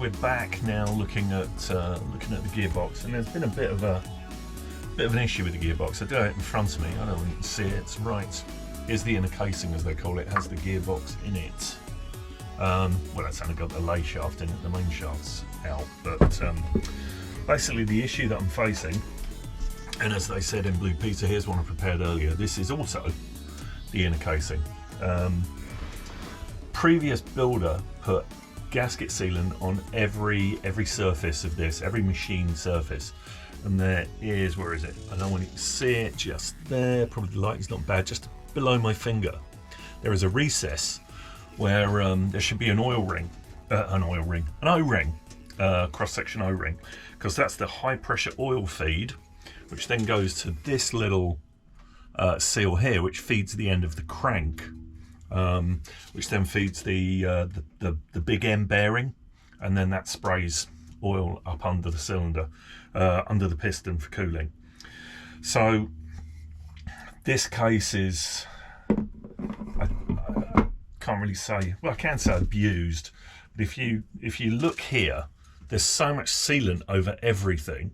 we're back now looking at the gearbox, and there's been a bit of an issue with the gearbox. I do have it in front of me. I don't know if you can see it. It's right. Here's the inner casing, as they call it. It has the gearbox in it. Well, it's only got the lay shaft in it. The main shaft's out. But basically, the issue that I'm facing, and as they said in Blue Peter, here's one I prepared earlier. This is also the inner casing. Previous builder put gasket sealant on every surface of this, every machine surface, and there is, where is it? I don't know when you can see it, just there. Probably the lighting's not bad. Just below my finger, there is a recess where there should be an O-ring, cross-section O-ring, because that's the high-pressure oil feed, which then goes to this little seal here, which feeds the end of the crank, which then feeds the big end bearing, and then that sprays oil up under the cylinder, under the piston for cooling. So this case is, I can't really say, well, I can say abused, but if you look here, there's so much sealant over everything.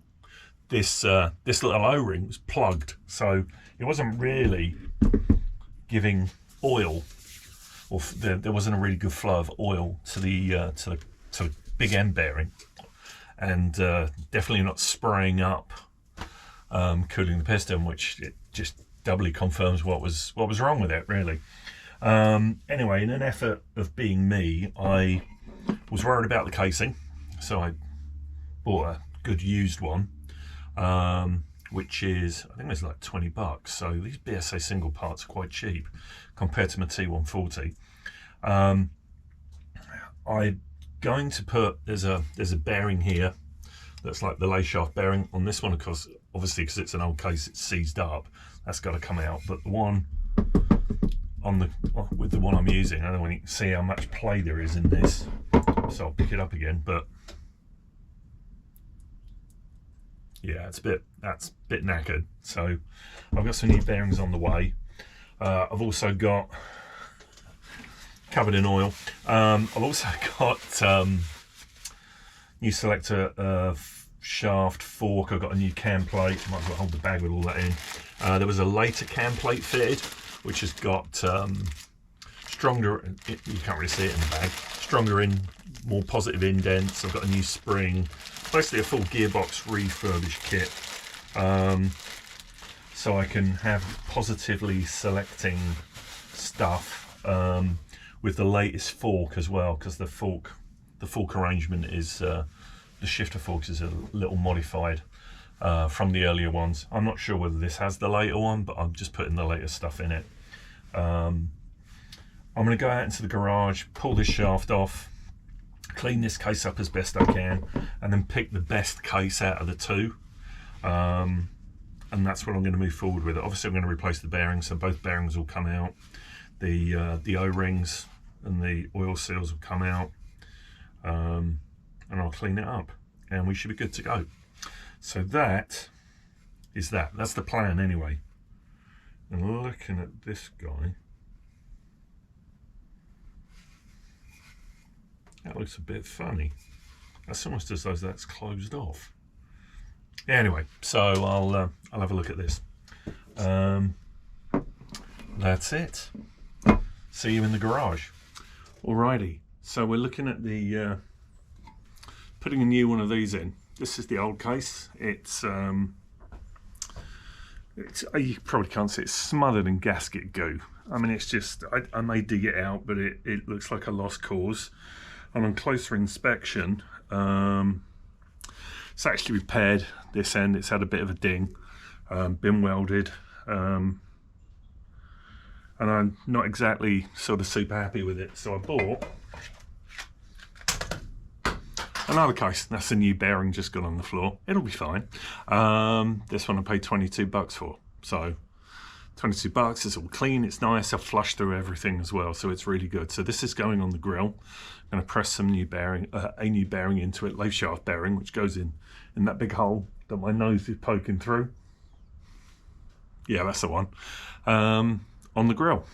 This little O-ring was plugged, so it wasn't really giving oil, or there wasn't a really good flow of oil to the big end bearing, and definitely not spraying up, cooling the piston, which it just doubly confirms what was wrong with it, really. Anyway, in an effort of being me, I was worried about the casing, so I bought a good used one, which is, I think it's like 20 bucks. So these BSA single parts are quite cheap compared to my T140. I'm going to put, there's a bearing here that's like the lay shaft bearing on this one, of course, obviously because it's an old case, it's seized up, that's got to come out. But the one with the one I'm using, I don't know if you can see how much play there is in this, so I'll pick it up again. But yeah, that's a bit knackered. So I've got some new bearings on the way. I've also got, covered in oil, I've also got new selector shaft, fork. I've got a new cam plate. Might as well hold the bag with all that in. There was a later cam plate fitted, which has got stronger, you can't really see it in the bag, stronger more positive indents. I've got a new spring, basically a full gearbox refurbished kit, so I can have positively selecting stuff with the latest fork as well, because the fork arrangement is, the shifter forks is a little modified from the earlier ones. I'm not sure whether this has the later one, but I'm just putting the latest stuff in it. I'm going to go out into the garage, pull this shaft off, clean this case up as best I can, and then pick the best case out of the two, and that's what I'm going to move forward with. Obviously I'm going to replace the bearings, so both bearings will come out, the O-rings and the oil seals will come out, and I'll clean it up and we should be good to go. So that's the plan anyway. And looking at this guy, that looks a bit funny. That's almost as though that's closed off. Anyway, so I'll have a look at this. That's it. See you in the garage. Alrighty, so we're looking at the putting a new one of these in. This is the old case. It's you probably can't see, it's smothered in gasket goo. I mean, it's just, I may dig it out, but it looks like a lost cause. And on closer inspection, it's actually repaired this end. It's had a bit of a ding, been welded, and I'm not exactly sort of super happy with it. So I bought another case. That's a new bearing just got on the floor. It'll be fine. This one I paid 22 bucks for. So 22 bucks, it's all clean, it's nice. I've flushed through everything as well, so it's really good. So this is going on the grill. I'm going to press some new bearing, a new bearing into it, lay shaft bearing, which goes in that big hole that my nose is poking through. Yeah, that's the one. On the grill.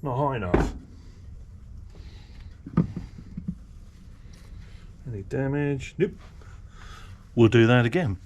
Not high enough. Any damage? Nope. We'll do that again.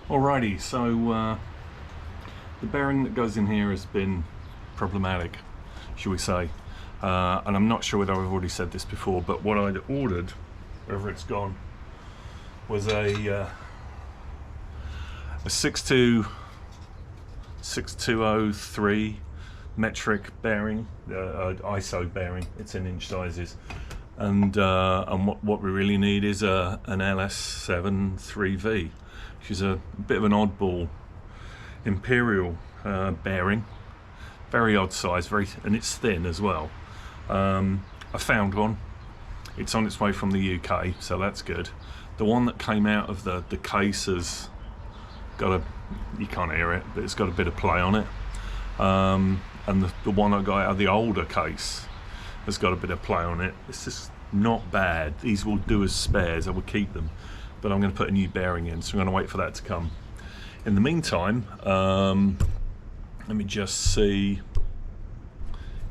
Alrighty, so the bearing that goes in here has been problematic, shall we say, and I'm not sure whether I've already said this before, but what I'd ordered, wherever it's gone, was a 6203 metric bearing, ISO bearing. It's in inch sizes, and what we really need is an LS7 3V, which is a bit of an oddball imperial bearing, very odd size, and it's thin as well. I found one. It's on its way from the UK, so that's good. The one that came out of the case has got you can't hear it, but it's got a bit of play on it. And the one I got out of the older case has got a bit of play on it. It's just not bad. These will do as spares. I will keep them, but I'm going to put a new bearing in, so I'm going to wait for that to come. In the meantime, let me just see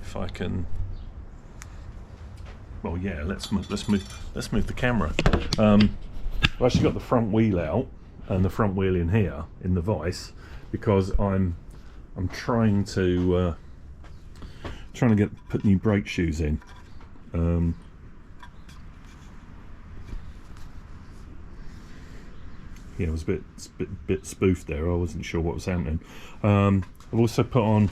if I can. Well, yeah, let's move the camera. I've actually got the front wheel out and the front wheel in here in the vise, because I'm trying to put new brake shoes in. Yeah, it was a bit spoofed there. I wasn't sure what was happening. I've also put on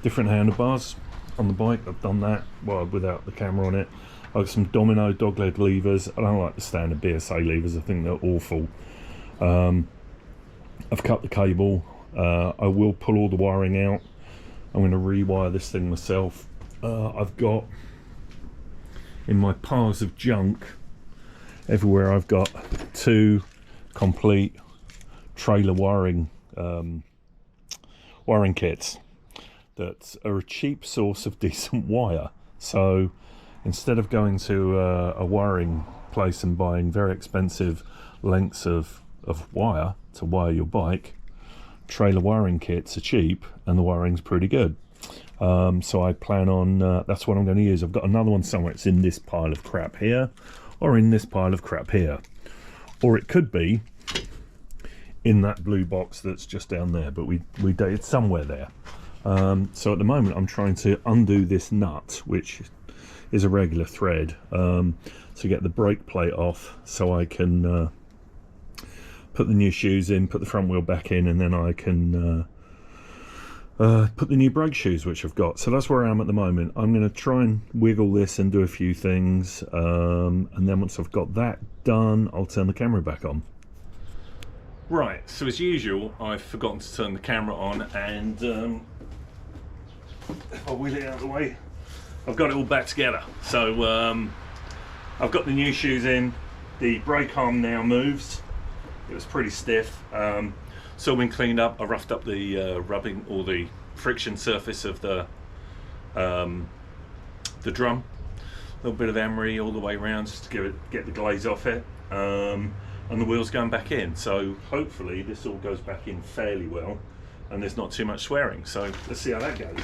different handlebars on the bike. I've done that, well, without the camera on it. I've got some Domino dogleg levers. I don't like the standard BSA levers. I think they're awful. I've cut the cable. I will pull all the wiring out. I'm going to rewire this thing myself. I've got, in my piles of junk everywhere, I've got two complete trailer wiring kits that are a cheap source of decent wire. So instead of going to a wiring place and buying very expensive lengths of wire to wire your bike, trailer wiring kits are cheap and the wiring's pretty good. So I plan on that's what I'm going to use. I've got another one somewhere. It's in this pile of crap here, or in this pile of crap here, or it could be in that blue box that's just down there, but it's somewhere there. So at the moment I'm trying to undo this nut, which is a regular thread, to get the brake plate off, so I can put the new shoes in, put the front wheel back in, and then I can put the new brake shoes which I've got. So that's where I am at the moment. I'm going to try and wiggle this and do a few things, and then once I've got that done, I'll turn the camera back on. Right, so as usual, I've forgotten to turn the camera on, and if I wheel it out of the way, I've got it all back together. So I've got the new shoes in, the brake arm now moves. It was pretty stiff. It's all been cleaned up. I roughed up the rubbing, or the friction surface of the drum. A little bit of emery all the way around just to get the glaze off it. And the wheel's going back in, so hopefully this all goes back in fairly well and there's not too much swearing. So let's see how that goes.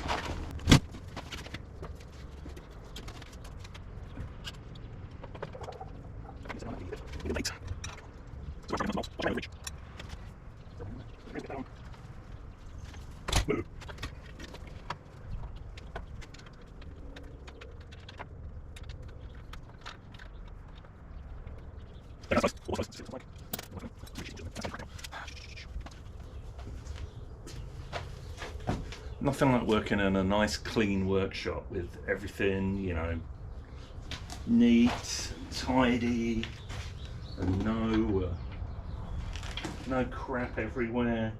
Nothing like working in a nice clean workshop with everything, you know, neat, tidy, and no crap everywhere.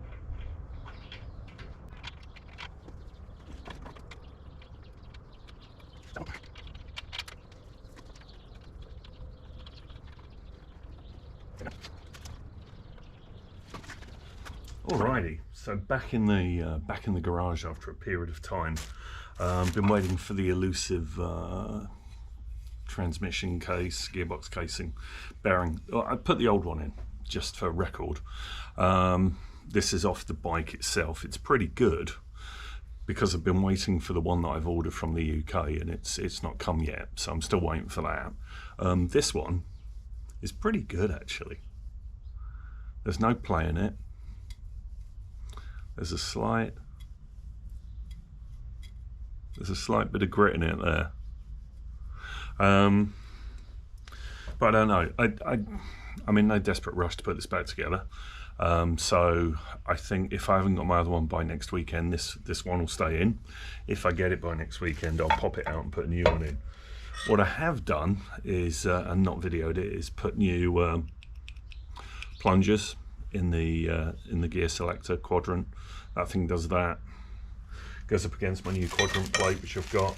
Alrighty, so back in the garage after a period of time. Been waiting for the elusive transmission case, gearbox casing, bearing. Well, I put the old one in just for record. This is off the bike itself. It's pretty good because I've been waiting for the one that I've ordered from the UK and it's not come yet, so I'm still waiting for that. This one is pretty good actually. There's no play in it. There's a slight bit of grit in it there. But I don't know. I'm in no desperate rush to put this back together. So I think if I haven't got my other one by next weekend, this one will stay in. If I get it by next weekend, I'll pop it out and put a new one in. What I have done is, and not videoed it, is put new plungers in the gear selector quadrant. That thing does that. Goes up against my new quadrant plate, which I've got,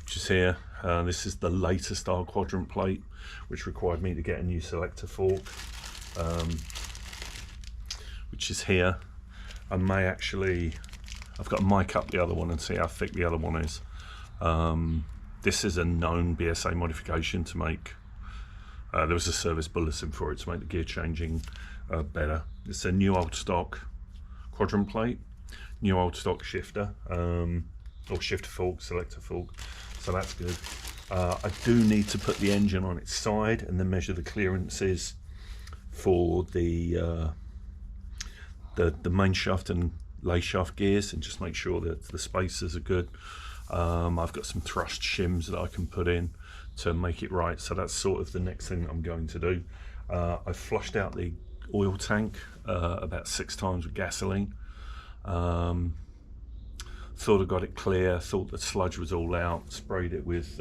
which is here. This is the later style quadrant plate, which required me to get a new selector fork, which is here. I may actually, I've got to mic up the other one and see how thick the other one is. This is a known BSA modification to make. There was a service bulletin for it to make the gear changing better. It's a new old stock quadrant plate, new old stock shifter, or shifter fork, selector fork, so that's good. I do need to put the engine on its side and then measure the clearances for the main shaft and lay shaft gears and just make sure that the spacers are good. I've got some thrust shims that I can put in to make it right, so that's sort of the next thing that I'm going to do. I've flushed out the oil tank about 6 times with gasoline. Thought I got it clear, thought the sludge was all out, sprayed it with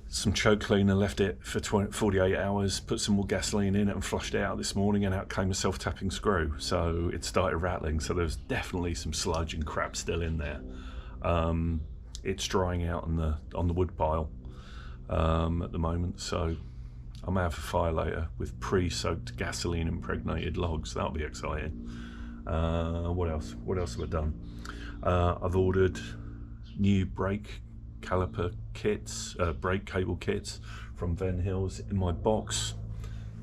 some choke cleaner, left it for 48 hours, put some more gasoline in it and flushed it out this morning, and out came a self-tapping screw. So it started rattling, so there's definitely some sludge and crap still in there. It's drying out on the wood pile at the moment, so I may have a fire later with pre-soaked gasoline impregnated logs. That'll be exciting. What else have I done? I've ordered new brake caliper kits, brake cable kits from Van Hills in my box.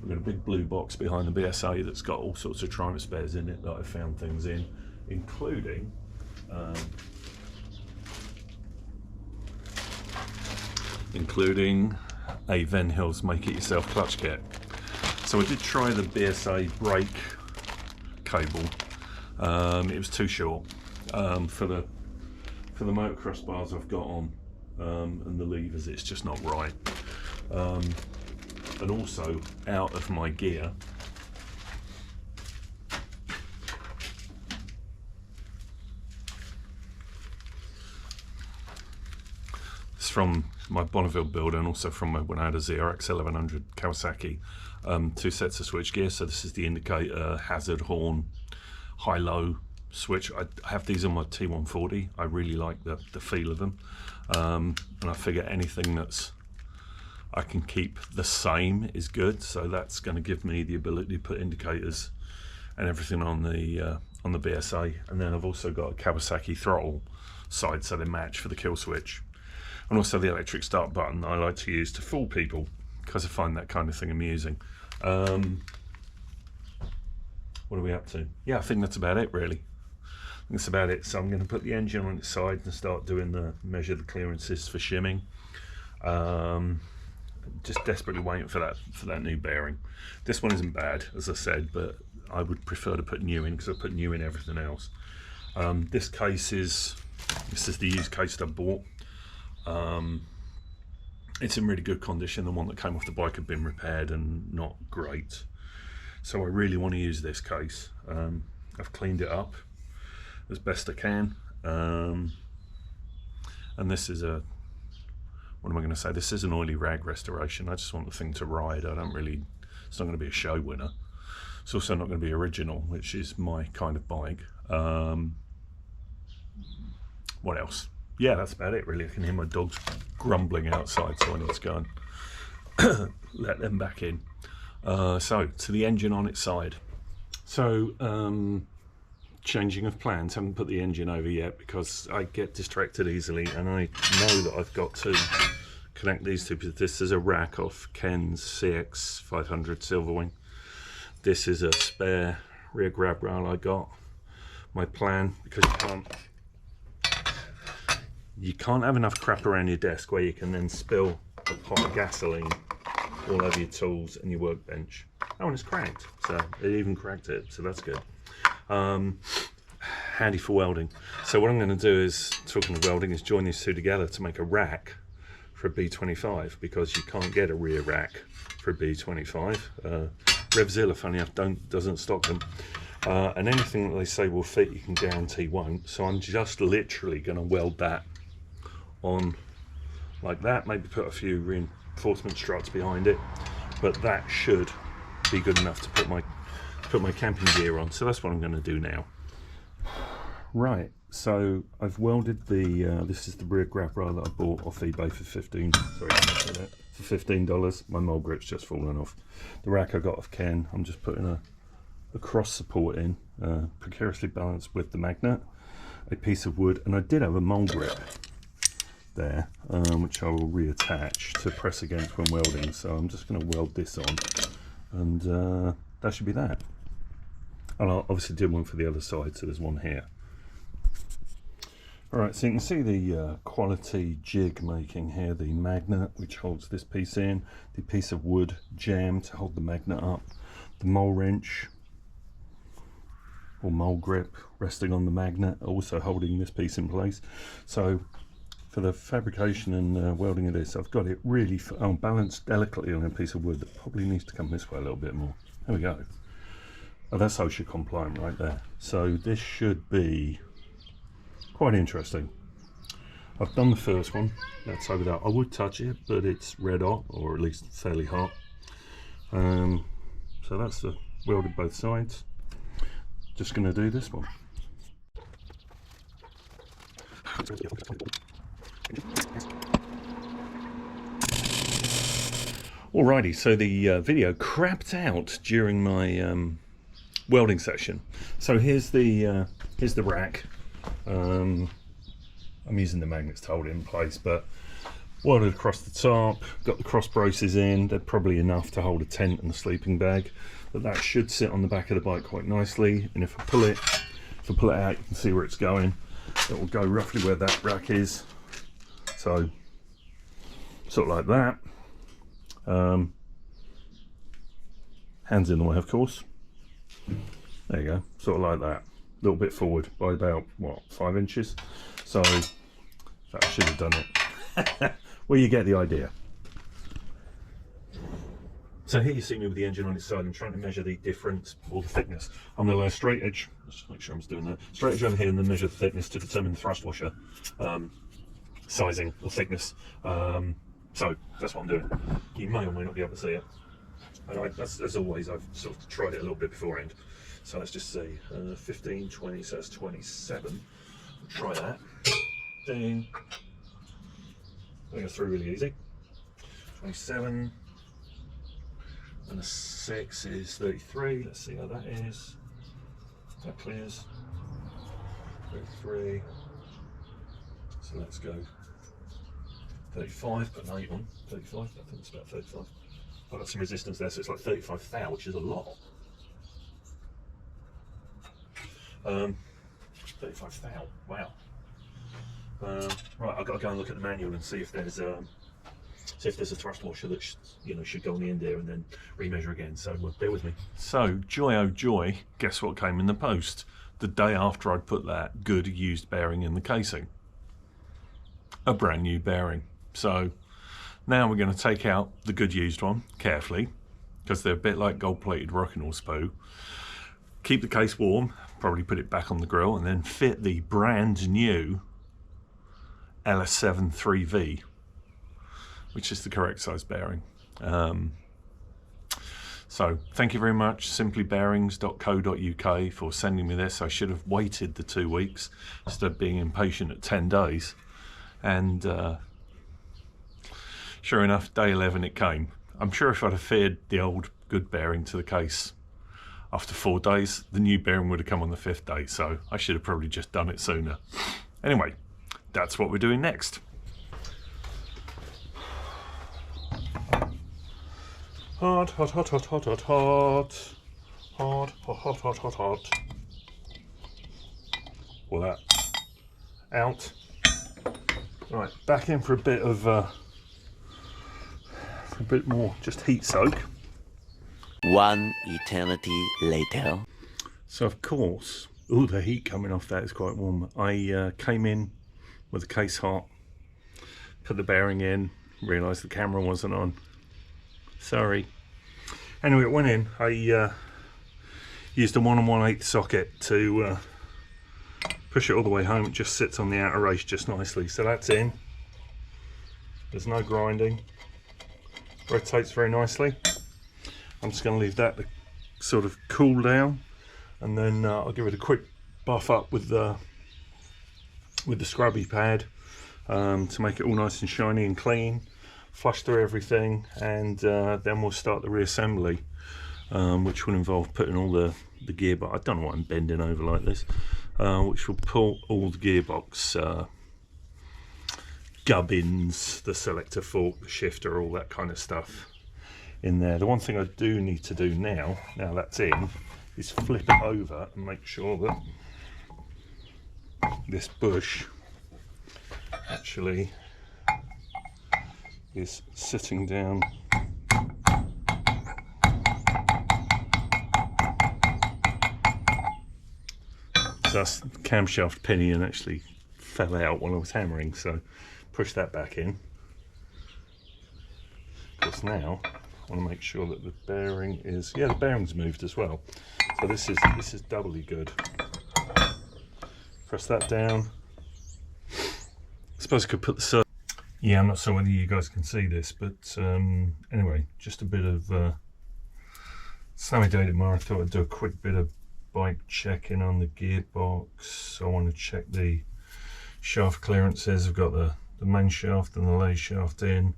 I've got a big blue box behind the BSA that's got all sorts of Triumph spares in it that I found things in, including a Van Hills make it yourself clutch kit. So I did try the BSA brake cable. It was too short for the motocross bars I've got on, and the levers, it's just not right. And also out of my gear, it's from my Bonneville build and also from when I had a ZRX 1100 Kawasaki, 2 sets of switch gear. So this is the indicator, hazard, horn, high-low switch. I have these on my T140. I really like the feel of them, and I figure anything that's I can keep the same is good. So that's going to give me the ability to put indicators and everything on the BSA. And then I've also got a Kawasaki throttle side, so they match for the kill switch, and also the electric start button I like to use to fool people because I find that kind of thing amusing. What are we up to? Yeah, I think that's about it really. That's about it. So I'm going to put the engine on its side and start doing measure the clearances for shimming. just desperately waiting for that new bearing. This one isn't bad, as I said, but I would prefer to put new in because I put new in everything else. This is the used case that I bought. It's in really good condition. The one that came off the bike had been repaired and not great. So I really want to use this case. I've cleaned it up as best I can. And this is what am I going to say? This is an oily rag restoration. I just want the thing to ride. It's not going to be a show winner. It's also not going to be original, which is my kind of bike. What else? Yeah, that's about it really. I can hear my dogs grumbling outside, so I need to go and let them back in. So, to the engine on its side. So, changing of plans. Haven't put the engine over yet because I get distracted easily, and I know that I've got to connect these two, because this is a rack off Ken's CX 500 Silverwing. This is a spare rear grab rail I got. My plan, because you can't have enough crap around your desk where you can then spill a pot of gasoline all over your tools and your workbench. Oh, and it's cracked, so it even cracked it, so that's good. Handy for welding. So what I'm going to do is, talking of welding, is join these two together to make a rack for a B25, because you can't get a rear rack for a B25. Revzilla, funny enough, doesn't stock them. And anything that they say will fit, you can guarantee won't. So I'm just literally going to weld that on like that, maybe put a few reinforcement struts behind it, but that should be good enough to put my camping gear on. So that's what I'm going to do now. Right, so I've welded the this is the rear grab rail that I bought off eBay for $15. My mole grip's just fallen off. The rack I got off Ken, I'm just putting a cross support in, precariously balanced with the magnet, a piece of wood, and I did have a mole grip there, which I will reattach to press against when welding. So I'm just going to weld this on, and that should be that. And I'll obviously do one for the other side, so there's one here. Alright, so you can see the quality jig making here, the magnet which holds this piece in, the piece of wood jam to hold the magnet up, the mole wrench or mole grip resting on the magnet, also holding this piece in place. So for the fabrication and welding of this, I've got it really balanced delicately on a piece of wood that probably needs to come this way a little bit more. There we go. Oh, that's OSHA compliant right there. So this should be quite interesting. I've done the first one, that's over there. I would touch it, but it's red hot, or at least fairly hot. So that's the welded both sides. Just going to do this one. Alrighty, so the video crapped out during my welding session. So here's the rack. I'm using the magnets to hold it in place, but welded across the top, got the cross braces in. They're probably enough to hold a tent and a sleeping bag, but that should sit on the back of the bike quite nicely. And if I pull it out, you can see where it's going. It will go roughly where that rack is, so sort of like that. Hands in the way, of course. There you go, sort of like that. A little bit forward by about, what, 5 inches. So that should have done it. Well, you get the idea. So here you see me with the engine on its side. I'm trying to measure the difference or the thickness. I'm going to lay a straight edge. Let's just make sure I'm doing that. Straight edge over here, and then measure the thickness to determine the thrust washer sizing or thickness. So that's what I'm doing. You may or may not be able to see it. And as always, I've sort of tried it a little bit beforehand. So let's just see, 15, 20, so that's 27. We'll try that. 15. That goes through really easy. 27. And a 6 is 33. Let's see how that is. That clears. 33. So let's go 35, put an 8 on. 35, I think it's about 35. I've got some resistance there, so it's like 35 thou, which is a lot. 35 thou, wow. Right, I've got to go and look at the manual and see if there's So if there's a thrust washer that should go on the end there, and then remeasure again. So bear with me. So joy oh joy, guess what came in the post the day after I'd put that good used bearing in the casing? A brand new bearing. So now we're going to take out the good used one carefully, because they're a bit like gold-plated Rockingham spoo. Keep the case warm, probably put it back on the grill, and then fit the brand new LS7 3V, which is the correct size bearing. So thank you very much, simplybearings.co.uk, for sending me this. I should have waited the 2 weeks instead of being impatient at 10 days. And sure enough, day 11 it came. I'm sure if I'd have fitted the old good bearing to the case after 4 days, the new bearing would have come on the 5th day, so I should have probably just done it sooner. Anyway, that's what we're doing next. Hot, hot, hot, hot, hot, hot, hot. Hot, hot, hot, hot, hot, hot. All that out. Right, back in for a bit of a bit more just heat soak. 1 eternity later. So of course, the heat coming off that is quite warm. I came in with the case hot, put the bearing in, realised the camera wasn't on. Sorry. Anyway, it went in. I used a 1 1/8 socket to push it all the way home. It just sits on the outer race just nicely. So that's in. There's no grinding. Rotates very nicely. I'm just going to leave that to sort of cool down, and then I'll give it a quick buff up with the scrubby pad to make it all nice and shiny and clean. Flush through everything, and then we'll start the reassembly, which will involve putting all the gearbox. I don't know what I'm bending over like this. Which will pull all the gearbox gubbins, the selector fork, the shifter, all that kind of stuff in there. The one thing I do need to do now that's in, is flip it over and make sure that this bush actually is sitting down that's the camshaft pinion actually fell out while I was hammering, so push that back in. Of course, now I want to make sure that the bearing is, the bearing's moved as well, so this is doubly good. Press that down. I suppose I could put the I'm not sure whether you guys can see this, but anyway, just a bit of snowy day tomorrow. I thought I'd do a quick bit of bike checking on the gearbox. I want to check the shaft clearances. I've got the main shaft and the lathe shaft in.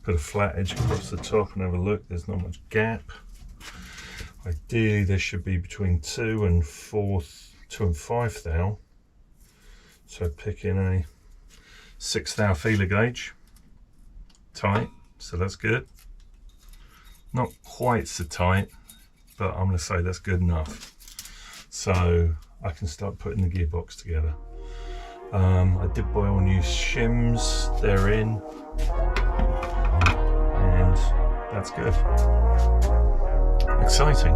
Put a flat edge across the top and have a look. There's not much gap. Ideally there should be between 2 and 5 thou. So pick in a 6 thou feeler gauge. Tight, so that's good. Not quite so tight, but I'm going to say that's good enough. So I can start putting the gearbox together. I did buy all new shims, they're in, and that's good. Exciting.